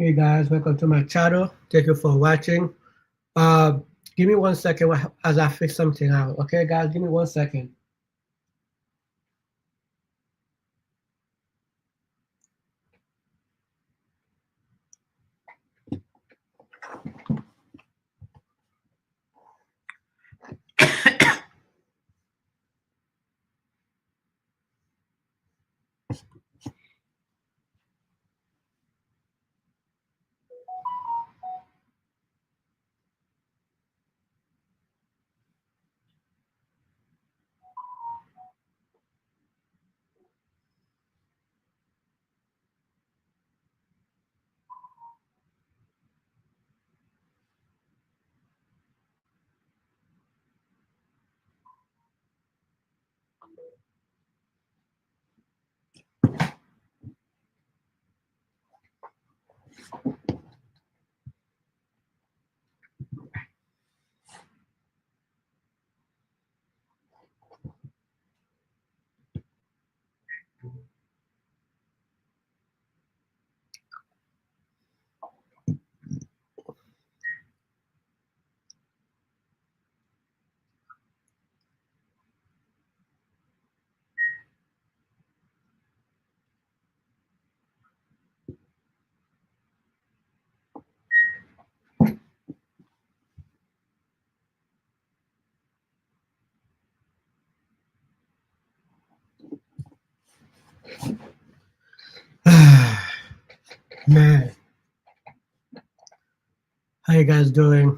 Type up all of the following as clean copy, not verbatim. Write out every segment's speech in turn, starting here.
Hey guys, welcome to my channel. Thank you for watching. Uh, Give me 1 second as I fix something out. Okay, guys, give me 1 second. Man, how you guys doing?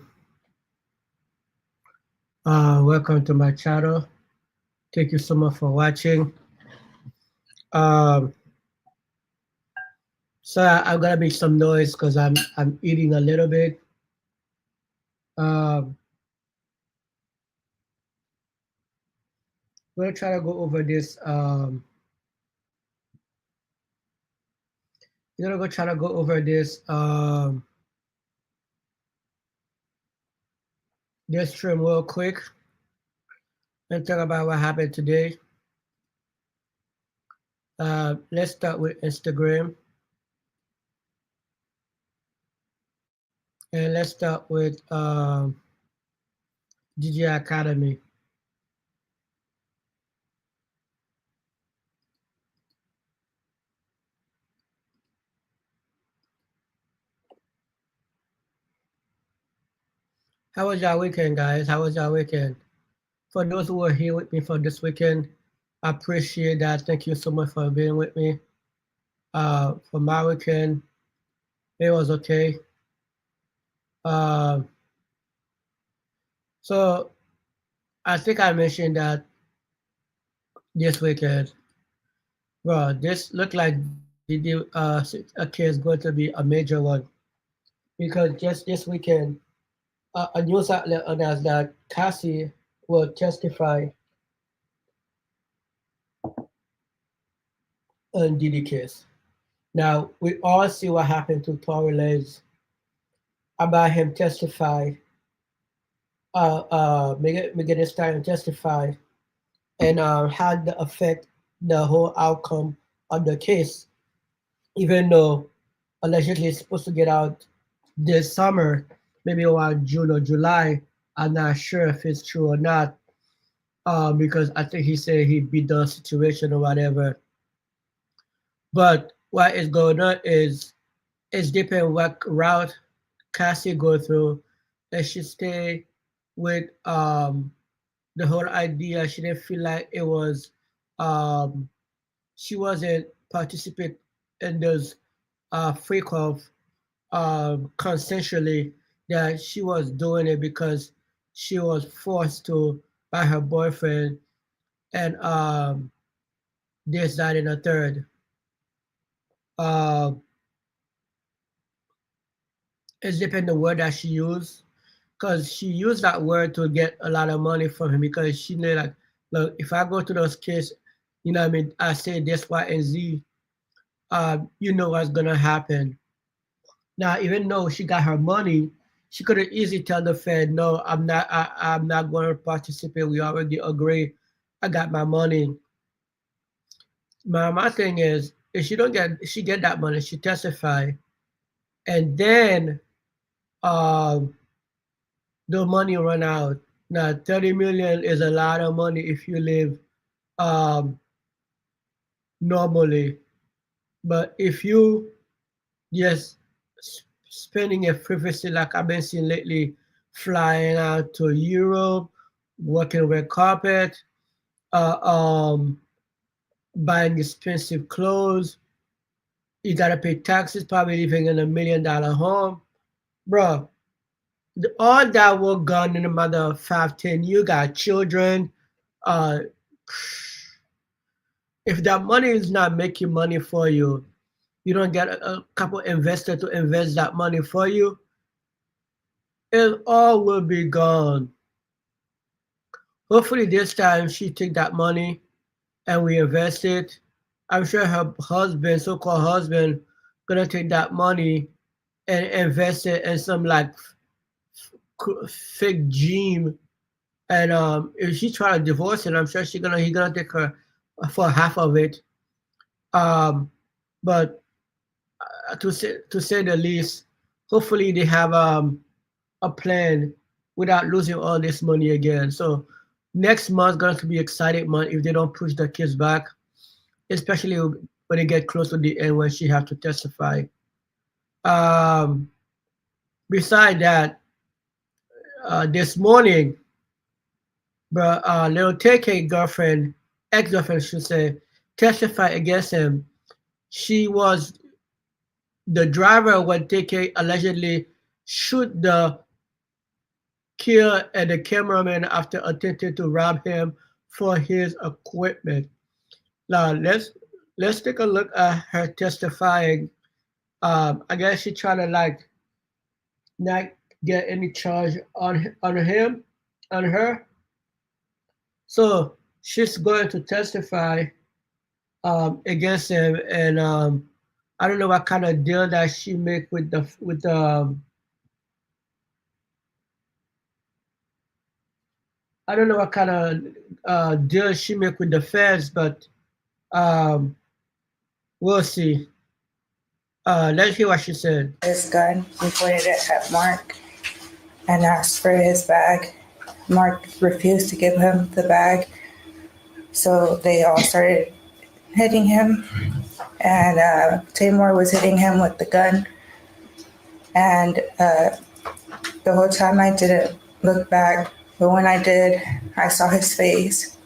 Welcome to my channel. Thank you so much for watching. Um, I'm gonna make some noise because I'm eating a little bit. Um, we're gonna try to go over this. We're gonna try to go over this stream real quick and talk about what happened today. Let's start with Instagram. And let's start with DJ Academy. How was your weekend, guys? How was your weekend? For those who are here with me for this weekend, I appreciate that. Thank you so much for being with me. For my weekend, it was okay. So I think I mentioned that this weekend, well, this looked like okay, is going to be a major one because just this weekend, a news outlet announced that Cassie will testify on Diddy case. Now we all see what happened to Tory Lanez about him testify. Megan Thee Stallion testify and had the affect the whole outcome of the case, even though allegedly it's supposed to get out this summer, maybe around June or July. I'm not sure if it's true or not, because I think he said he beat the situation or whatever. But what is going on is it's depending what route Cassie go through. And she stay with the whole idea. She didn't feel like it was she wasn't participate in those freak of consensually, that she was doing it because she was forced to by her boyfriend and this, that, and a third. Uh, it's depending on the word that she used, because she used that word to get a lot of money from him because she knew like, look, if I go to those kids, you know what I mean, I say this, Y, and Z, you know what's gonna happen. Now, even though she got her money, she could have easily tell the Fed, no, I'm not going to participate. We already agree. I got my money. My thing is, if she don't get, she get that money, she testify. and then um, the money run out. Now, 30 million is a lot of money if you live um, normally, but if you just spending it frivolously, like I've been seeing lately, flying out to Europe, working with carpet, uh, um, buying expensive clothes. You gotta pay taxes, probably living in $1 million home, bro. All that work gone in a matter of 5, 10. You got children. Uh, if that money is not making money for you, you don't get a couple investor to invest that money for you, it all will be gone. Hopefully this time she take that money and we invest it. I'm sure her husband, so-called husband, gonna take that money and invest it in some like fake gym. And if she try to divorce it, I'm sure he gonna take her for half of it. Um, but to say the least, hopefully they have a plan without losing all this money again. So next month going to be exciting month if they don't push the kids back, especially when they get close to the end when she have to testify. Um, Beside that, this morning, little TK girlfriend, ex-girlfriend should say, testified against him. She was the driver when TK allegedly shoot the kill and the cameraman after attempting to rob him for his equipment. Now let's take a look at her testifying. I guess she trying to like not get any charge on him, on her. So she's going to testify against him, and I don't know what kind of deal that she make with the I don't know what kind of deal she make with the feds, but um, we'll see. Let's hear what she said. His gun, he pointed it at Mark and asked for his bag. Mark refused to give him the bag, so they all started hitting him. And Tamor was hitting him with the gun. And the whole time I didn't look back, but when I did, I saw his face.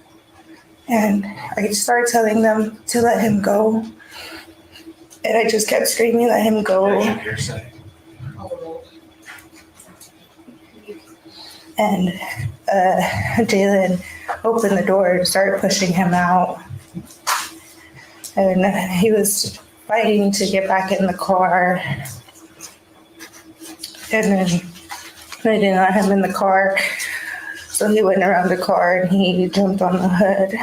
And I started telling them to let him go. And I just kept screaming, let him go. And Jalen opened the door and started pushing him out. And he was fighting to get back in the car. And then they didn't let him in the car. So he went around the car and he jumped on the hood.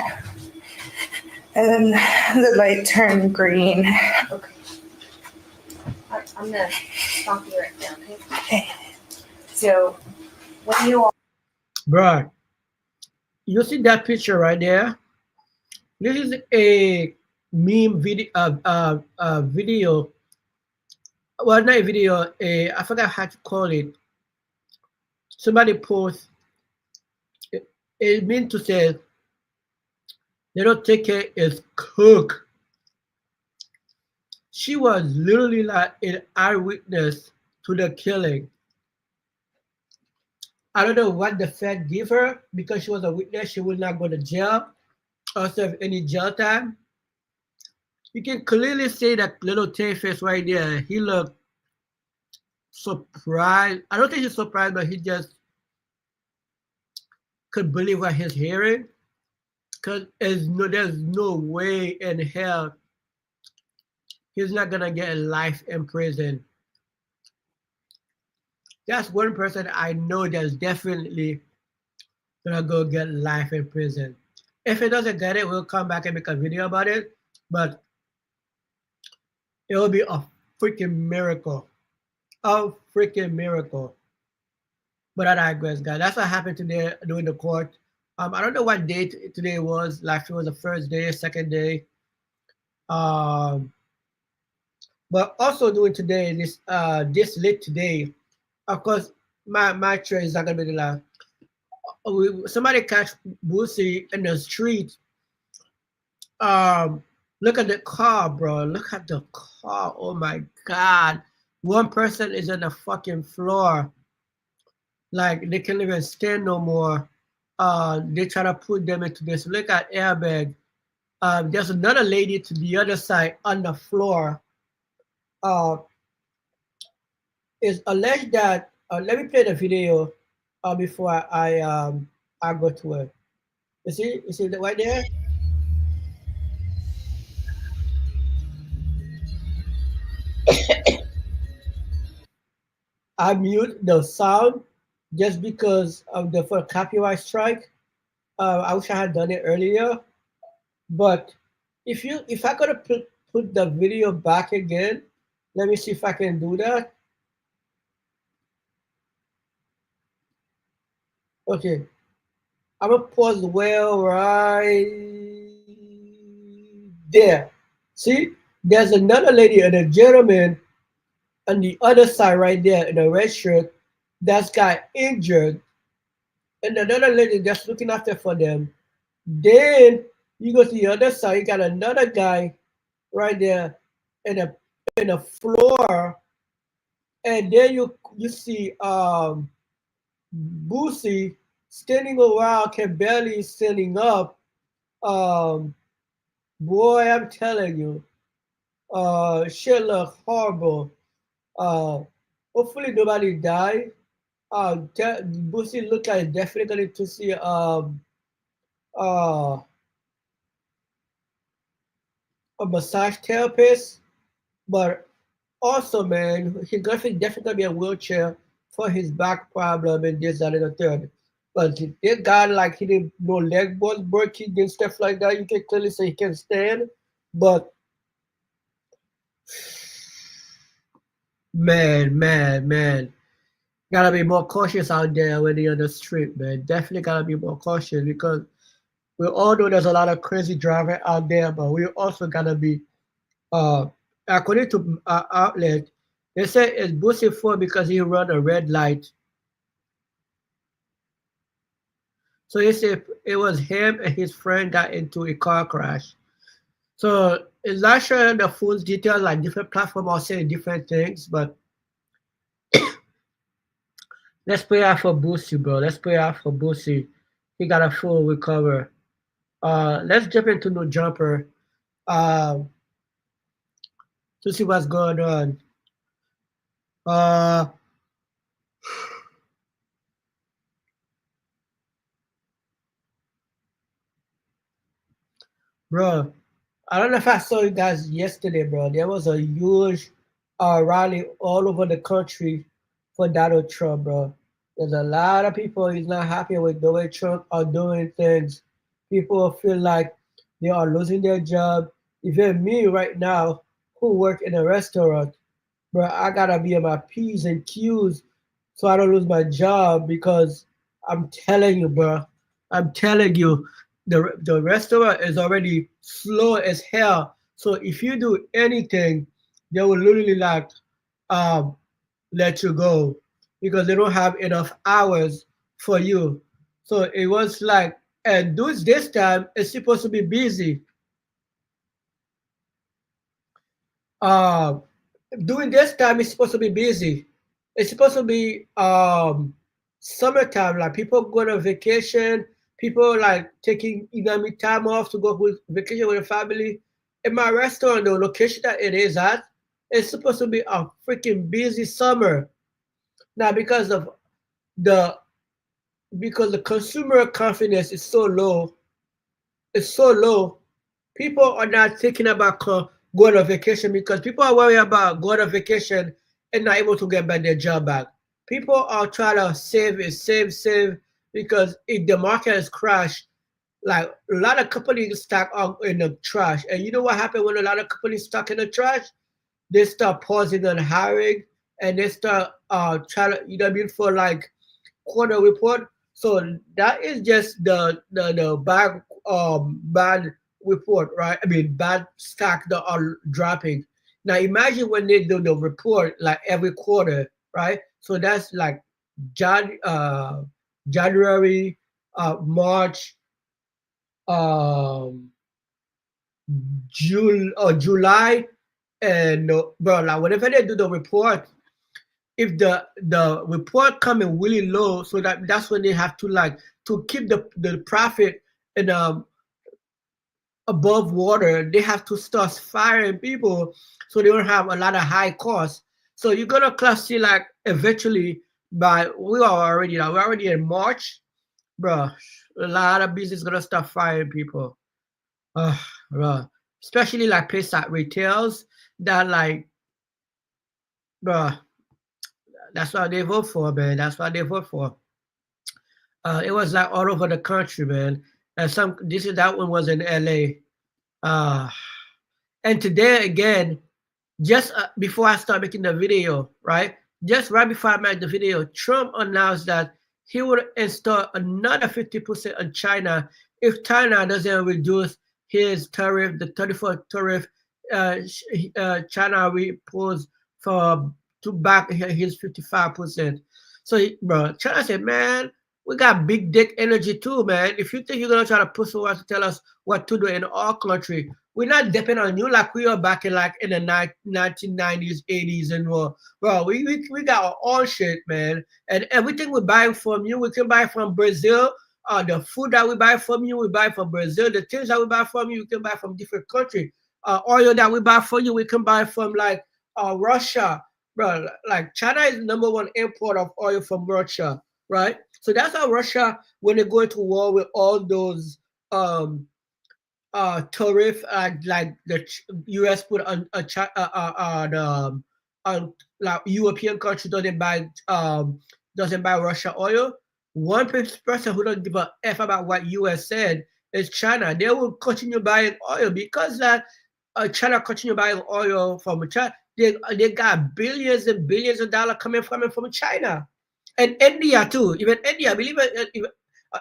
And then the light turned green. Okay. I'm going to stop you right now, okay? So, when you all... Bro, you see that picture right there? This is a meme video. Well, not a video. I forgot how to call it. Somebody post. It means to say, little TK is cooked. She was literally like an eyewitness to the killing. I don't know what the Fed give her because she was a witness. She will not go to jail or serve any jail time. You can clearly see that little Tay-Face right there. He looked surprised. I don't think he's surprised, but he just could believe what he's hearing. Because there's no way in hell he's not gonna get life in prison. That's one person I know that's definitely gonna go get life in prison. If he doesn't get it, we'll come back and make a video about it. But it will be a freaking miracle. A freaking miracle. But I digress, guys. That's what happened today during the court. I don't know what date today was. Like it was the first day, second day. But also doing today, this late today, of course, my train is not gonna be the last. Somebody catch Boosie in the street. Um, Look at the car, bro. Look at the car. Oh my god. One person is on the fucking floor. Like they can't even stand no more. They try to put them into this. Look at airbag. There's another lady to the other side on the floor. Uh, it's alleged that let me play the video before I go to it. You see that right there? I mute the sound just because of the for copyright strike. I wish I had done it earlier, but if I gotta put the video back again, let me see if I can do that. Okay, I'm gonna pause well right there. See, there's another lady and a gentleman on the other side right there in a red shirt that's got injured, and another lady that's looking after for them. Then you go to the other side, you got another guy right there in a floor, and then you see Boosie standing around, can barely standing up. Um, Boy, I'm telling you, shit look horrible. Uh, Hopefully nobody died. Boosie look like definitely to see uh a massage therapist, but also, man, he definitely be a wheelchair for his back problem and this, that, and the third. But it got like he didn't no leg was working and stuff like that. You can clearly say he can stand, but man, gotta be more cautious out there when you're on the street, man. Definitely gotta be more cautious because we all know there's a lot of crazy driver out there, but we also gotta be uh according to our outlet, they say it's boosted for because he run a red light. So they say it was him and his friend got into a car crash. So it's not showing the full details, like different platforms are saying different things, but let's pray out for Boosie, bro. Let's pray out for Boosie. He got a full recover. Let's jump into no jumper uh, to see what's going on. Uh, Bro, I don't know if I saw you guys yesterday, bro. There was a huge rally all over the country for Donald Trump, bro. There's a lot of people he's not happy with the way Trump are doing things. People feel like they are losing their job. Even me right now, who work in a restaurant, bro, I gotta be on my P's and Q's so I don't lose my job because I'm telling you, bro, I'm telling you, the restaurant is already slow as hell. So if you do anything, they will literally like um let you go because they don't have enough hours for you. So it was like, and this time it's supposed to be busy. Uh, During this time it's supposed to be busy. It's supposed to be summertime, like people going on vacation, people like taking economic time off to go with vacation with the family. In my restaurant, the location that it is at, it's supposed to be a freaking busy summer. Now the because the consumer confidence is so low, it's so low. People are not thinking about going on vacation because people are worried about going on vacation and not able to get back their job back. People are trying to save because if the market has crashed, like a lot of companies stuck in the trash. And you know what happened when a lot of companies stuck in the trash? They start pausing on hiring and they start trying to, you know what I mean, for like quarter report. So that is just the bad report, right? I mean bad stock that are dropping. Now imagine when they do the report like every quarter, right? So that's like Jan, January, March, um, June or July, and bro, like whenever they do the report, if the report coming really low, so that's when they have to like to keep the profit and above water, they have to start firing people so they don't have a lot of high costs. So you're gonna class see like eventually by we're already in March, bro. A lot of business gonna start firing people. Uh, bro. Especially like places like retails that like, bro, that's what they vote for, man. That's what they vote for. It was like all over the country, man. And some this is that one was in LA. Uh and today again, just before I start making the video, right? Just right before I made the video, Trump announced that he would install another 50% on China if China doesn't reduce his tariff, the 34 tariff China will pose for to back his 55%. So, bro, China said, man, we got big dick energy too, man. If you think you're gonna try to push us to tell us what to do in our country, we're not depending on you like we are back in like in the 1990s, 80s, and more. Bro, we got our own shit, man. And everything we buy from you, we can buy from Brazil. The food that we buy from you, we buy from Brazil. The things that we buy from you, we can buy from different countries. Oil that we buy from you, we can buy from like Russia, bro. Like China is the number one import of oil from Russia, right? So that's how Russia, when they go into war with all those tariff like the U.S. put on on like European country doesn't buy Russia oil. One person who don't give a f about what U.S. said is China. They will continue buying oil because China continue buying oil from China. They got billions and billions of dollars coming from China and India too. Even India, believe it, even,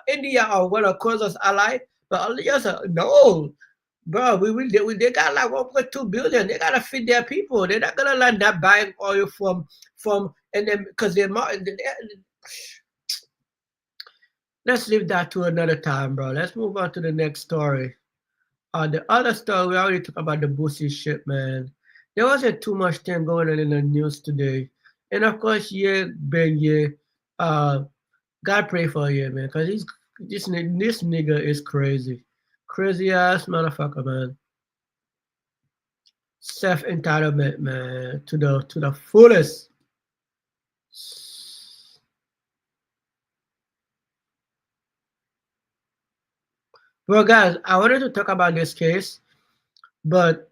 India are one of closest ally, but others no, bro. They got like 1.2 billion. They gotta feed their people. They're not gonna like not buying oil from and then because let's leave that to another time, bro. Let's move on to the next story. The other story we already talked about the Boosie shit, man. There wasn't too much thing going on in the news today, and of course, yeah, Ben, yeah, God pray for you, man, because this nigga is crazy, crazy ass motherfucker, man. Self entitlement, man, to the fullest. Well, guys, I wanted to talk about this case, but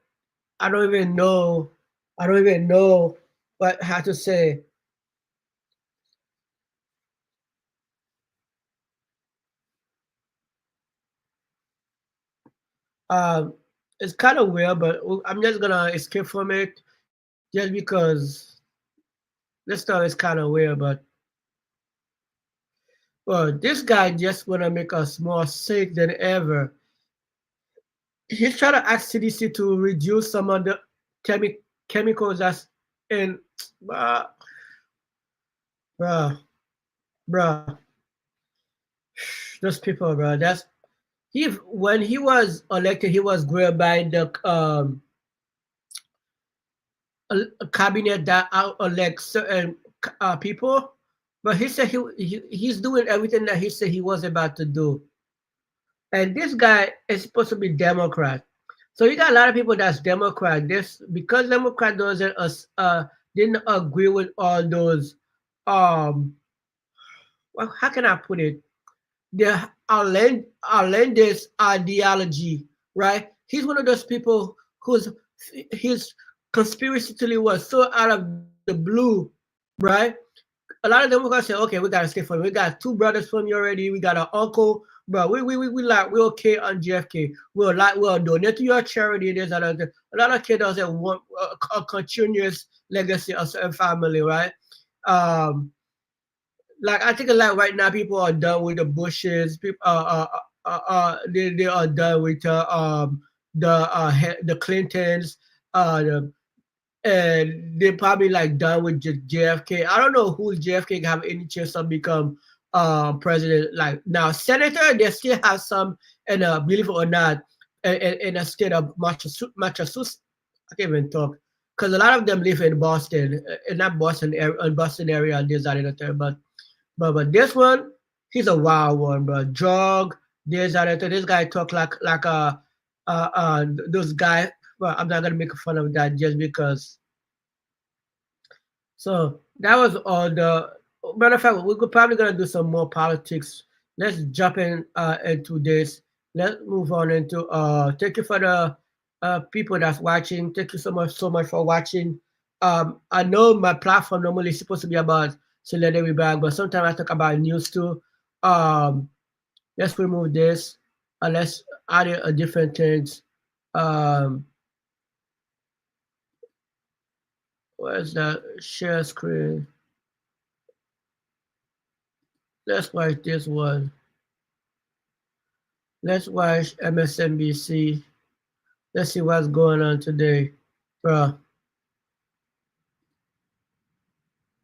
I don't even know. I don't even know what how to say. Um, it's kind of weird, but I'm just gonna escape from it just because this stuff is kind of weird. But well, this guy just wanna make us more sick than ever. He's trying to ask CDC to reduce some of the chemicals that's in, bruh, bruh, bruh. Those people, bro. That's he. When he was elected, he was grilled by the a cabinet that out elect certain people, but he said he's doing everything that he said he was about to do. And this guy is supposed to be Democrat, so you got a lot of people that's Democrat. This because Democrat doesn't didn't agree with all those well, how can I put it? The outlandish ideology, right? He's one of those people whose his conspiracy theory was so out of the blue, right? A lot of them were gonna say, okay, we gotta stay from you. We got two brothers from you already. We got an uncle, bro. We like we're okay on JFK. We'll donate to your charity. There's a lot of kids that want a continuous legacy of certain family, right? Um, like I think like right now people are done with the Bushes. People they are done with the Clintons. The and they probably like done with just JFK. I don't know who JFK have any chance to become president. Like now, senator, they still have some, and believe it or not, in a state of Massachusetts. I can't even talk because a lot of them live in Boston, in that Boston area, in Boston area. There's senator, but this one, he's a wild one, bro. Drug, there's senator. This guy talk like those guy. Well, I'm not gonna make fun of that just because. So that was all the matter of fact. We could probably gonna do some more politics. Let's jump in into this. Let's move on into thank you for the people that's watching. Thank you so much for watching. I know my platform normally is supposed to be about celebrity bag, but sometimes I talk about news too. Um, let's remove this. Let's add a different things. Um, where's the share screen? Let's watch this one. Let's watch MSNBC. Let's see what's going on today. Bro.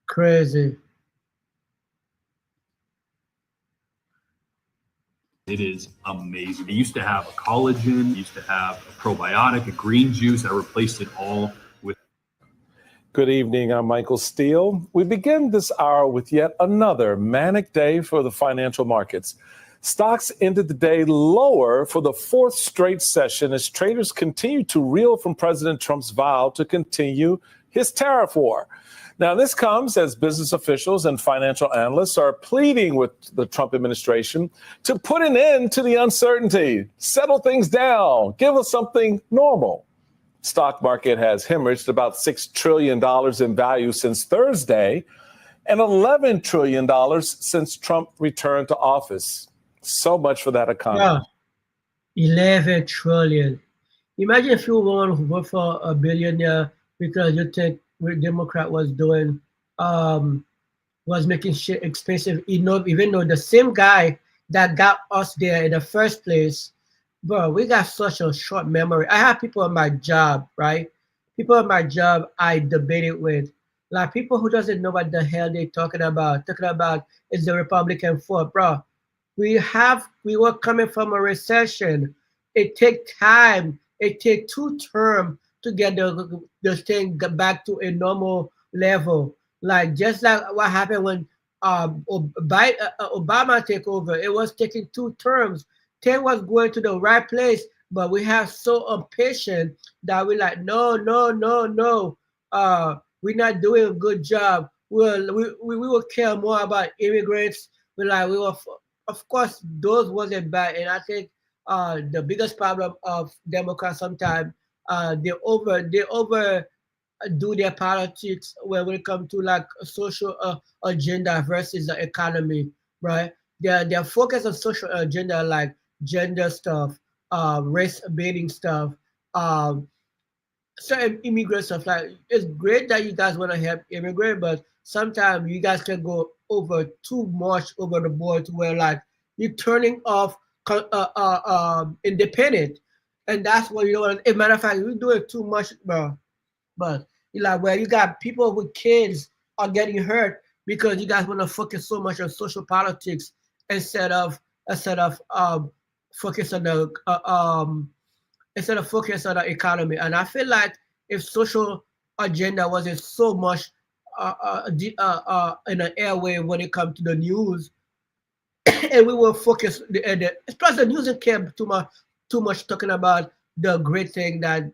Crazy. It is amazing. They used to have a collagen, they used to have a probiotic, a green juice. I replaced it all with. Good evening. I'm Michael Steele. We begin this hour with yet another manic day for the financial markets. Stocks ended the day lower for the fourth straight session as traders continue to reel from President Trump's vow to continue his tariff war. Now, this comes as business officials and financial analysts are pleading with the Trump administration to put an end to the uncertainty, settle things down, give us something normal. Stock market has hemorrhaged about $6 trillion in value since Thursday and $11 trillion since Trump returned to office. So much for that economy. Yeah, 11 trillion. Imagine if you want to vote for a billionaire because you think what Democrat was doing was making shit expensive enough, even though the same guy that got us there in the first place, bro, we got such a short memory. I have people on my job, right? People on my job I debated with. Like people who doesn't know what the hell they talking about is the Republican fault, bro. We were coming from a recession. It take time. It take 2 terms to get the thing back to a normal level. Like just like what happened when Obama take over. It was taking 2 terms. Thing was going to the right place, but we have so impatient that we're like, no, no, no, no. We're not doing a good job. We will care more about immigrants. Of course, those wasn't bad, and I think the biggest problem of Democrats sometimes they over do their politics when it comes to like a social agenda versus the economy, right? They're focused on social agenda like gender stuff, race baiting stuff, certain immigrant stuff. Like it's great that you guys want to help immigrant, but sometimes you guys can go over too much over the board to where like you're turning off independent, and that's what you don't want. As a matter of fact, you're doing too much, bro. But you like where you got people with kids are getting hurt because you guys want to focus so much on social politics instead of focus on the focus on the economy. And I feel like if social agenda wasn't so much in the airway when it comes to the news, and we will focus plus the news came too much talking about the great thing that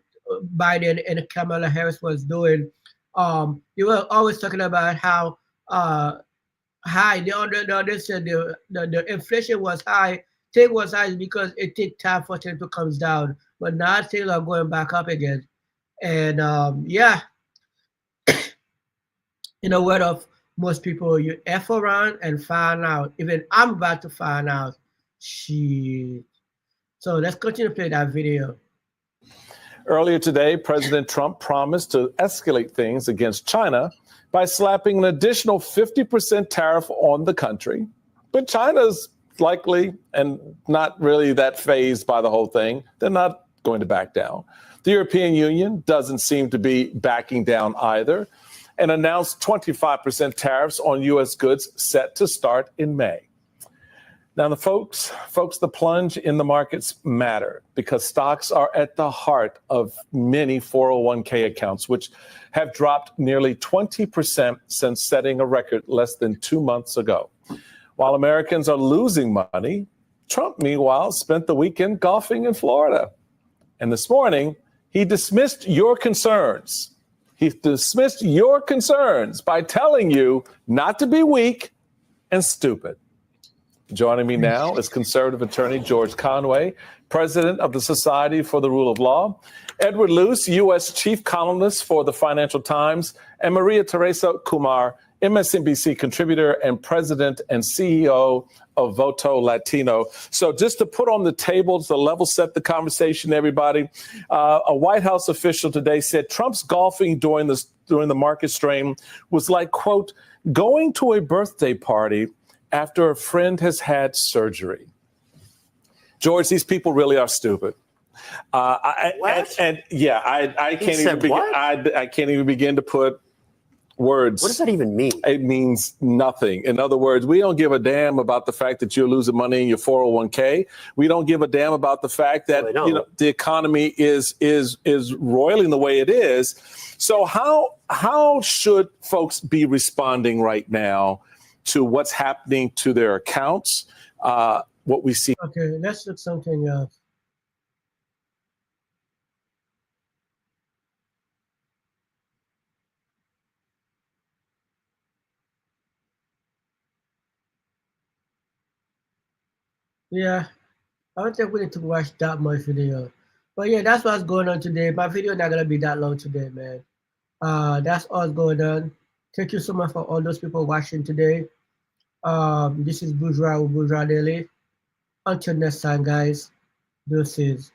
Biden and Kamala Harris was doing. They were always talking about how high they said the inflation was high. Thing was high because it takes time for things to come down, but now things are going back up again. And yeah, in a word of most people, you F around and find out. Even I'm about to find out. Shit. So let's continue to play that video. Earlier today, President Trump promised to escalate things against China by slapping an additional 50% tariff on the country. But China's likely and not really that fazed by the whole thing. They're not going to back down. The European Union doesn't seem to be backing down either and announced 25% tariffs on U.S. goods set to start in May. Now, the folks, the plunge in the markets matter because stocks are at the heart of many 401k accounts, which have dropped nearly 20% since setting a record less than 2 months ago. While Americans are losing money, Trump, meanwhile, spent the weekend golfing in Florida. And this morning, he dismissed your concerns. He dismissed your concerns by telling you not to be weak and stupid. Joining me now is conservative attorney George Conway, president of the Society for the Rule of Law, Edward Luce, U.S. chief columnist for the Financial Times, and Maria Teresa Kumar, MSNBC contributor and president and CEO of Voto Latino. So just to put on the table, to level set the conversation, everybody, a White House official today said Trump's golfing during the market strain was like, quote, going to a birthday party after a friend has had surgery. George, these people really are stupid. I can't even begin to put words. What does that even mean? It means nothing. In other words, we don't give a damn about the fact that you're losing money in your 401k. We don't give a damn about the fact that the economy is roiling the way it is. So how should folks be responding right now to what's happening to their accounts, what we see? Okay, let's look something else. Yeah, I don't think we need to watch that much video. But yeah, that's what's going on today. My video not gonna be that long today, man. That's all going on. Thank you so much for all those people watching today. This is Bourgeois with Bourgeois Daily. Until next time, guys, this is